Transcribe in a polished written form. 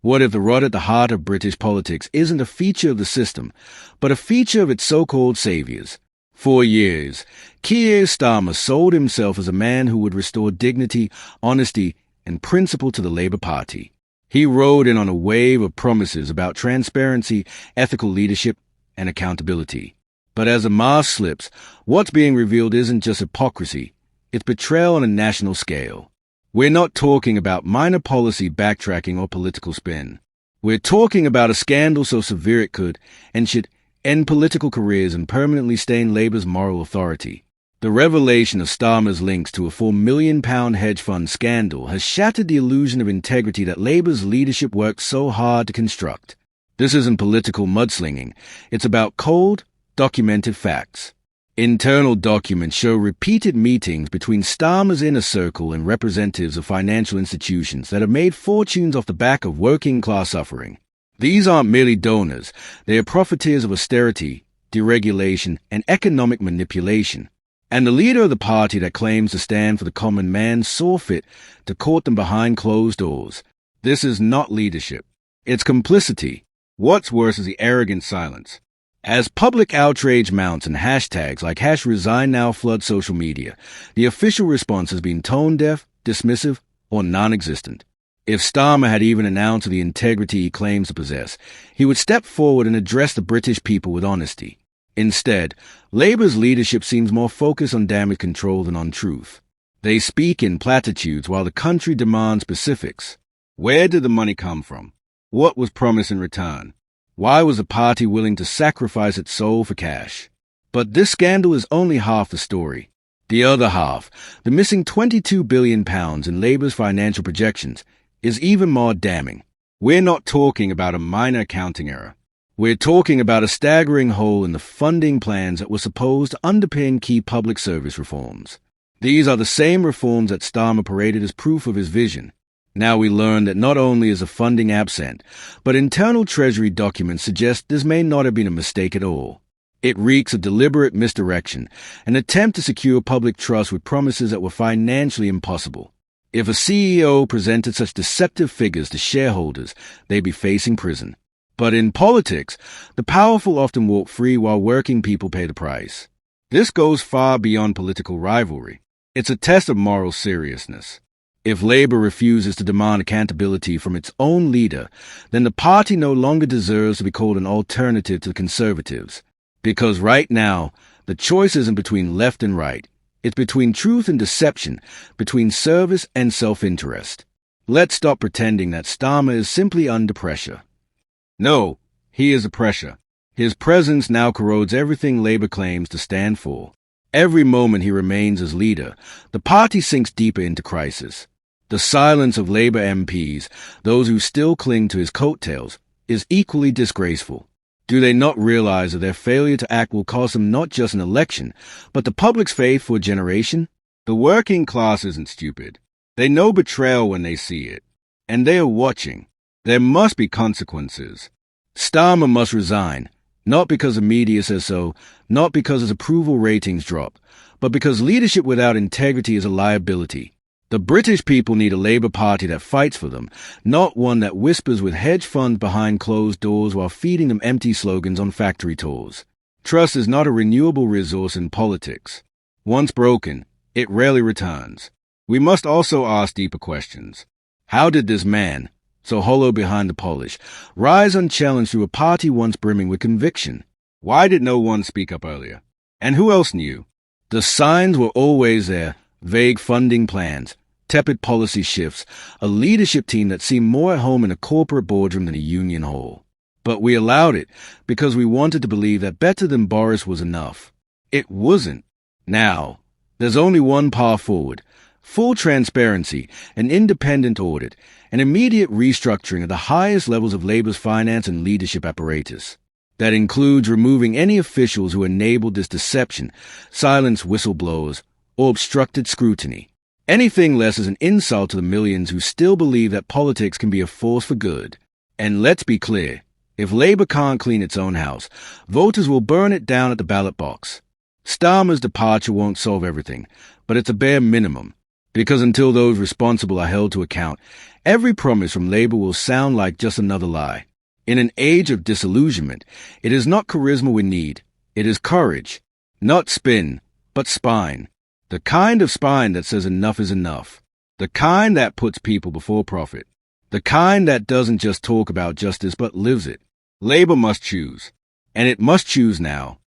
What if the rot at the heart of British politics isn't a feature of the system, but a feature of its so-called saviours? For years, Keir Starmer sold himself as a man who would restore dignity, honesty, and principle to the Labour Party. He rode in on a wave of promises about transparency, ethical leadership, and accountability. But as the mask slips, what's being revealed isn't just hypocrisy, it's betrayal on a national scale. We're not talking about minor policy backtracking or political spin. We're talking about a scandal so severe it could and should end political careers and permanently stain Labour's moral authority. The revelation of Starmer's links to a £4 million hedge fund scandal has shattered the illusion of integrity that Labour's leadership worked so hard to construct. This isn't political mudslinging. It's about cold, documented facts. Internal documents show repeated meetings between Starmer's inner circle and representatives of financial institutions that have made fortunes off the back of working-class suffering. These aren't merely donors. They are profiteers of austerity, deregulation, and economic manipulation. And the leader of the party that claims to stand for the common man saw fit to court them behind closed doors. This is not leadership. It's complicity. What's worse is the arrogant silence. As public outrage mounts and hashtags like #Resign now flood social media, the official response has been tone-deaf, dismissive, or non-existent. If Starmer had even an ounce of the integrity he claims to possess, he would step forward and address the British people with honesty. Instead, Labour's leadership seems more focused on damage control than on truth. They speak in platitudes while the country demands specifics. Where did the money come from? What was promised in return? Why was the party willing to sacrifice its soul for cash? But this scandal is only half the story. The other half, the missing £22 billion in Labour's financial projections, is even more damning. We're not talking about a minor accounting error. We're talking about a staggering hole in the funding plans that were supposed to underpin key public service reforms. These are the same reforms that Starmer paraded as proof of his vision. Now we learn that not only is the funding absent, but internal Treasury documents suggest this may not have been a mistake at all. It reeks of deliberate misdirection, an attempt to secure public trust with promises that were financially impossible. If a CEO presented such deceptive figures to shareholders, they'd be facing prison. But in politics, the powerful often walk free while working people pay the price. This goes far beyond political rivalry. It's a test of moral seriousness. If Labour refuses to demand accountability from its own leader, then the party no longer deserves to be called an alternative to the Conservatives. Because right now, the choice isn't between left and right. It's between truth and deception, between service and self-interest. Let's stop pretending that Starmer is simply under pressure. No, he is a pressure. His presence now corrodes everything Labour claims to stand for. Every moment he remains as leader, the party sinks deeper into crisis. The silence of Labour MPs, those who still cling to his coattails, is equally disgraceful. Do they not realize that their failure to act will cost them not just an election, but the public's faith for a generation? The working class isn't stupid. They know betrayal when they see it. And they are watching. There must be consequences. Starmer must resign, not because the media says so, not because his approval ratings drop, but because leadership without integrity is a liability. The British people need a Labour Party that fights for them, not one that whispers with hedge funds behind closed doors while feeding them empty slogans on factory tours. Trust is not a renewable resource in politics. Once broken, it rarely returns. We must also ask deeper questions. How did this man, so hollow behind the polish, rise unchallenged through a party once brimming with conviction? Why did no one speak up earlier? And who else knew? The signs were always there. Vague funding plans, tepid policy shifts, a leadership team that seemed more at home in a corporate boardroom than a union hall. But we allowed it because we wanted to believe that better than Boris was enough. It wasn't. Now, there's only one path forward: full transparency, an independent audit, an immediate restructuring of the highest levels of Labour's finance and leadership apparatus. That includes removing any officials who enabled this deception, silenced whistleblowers, or obstructed scrutiny. Anything less is an insult to the millions who still believe that politics can be a force for good. And let's be clear, if Labour can't clean its own house, voters will burn it down at the ballot box. Starmer's departure won't solve everything, but it's a bare minimum, because until those responsible are held to account, Every promise from Labour will sound like just another lie. In an age of disillusionment, it is not charisma we need. It is courage. Not spin, but spine. The kind of spine that says enough is enough. The kind that puts people before profit. The kind that doesn't just talk about justice but lives it. Labour must choose. And it must choose now.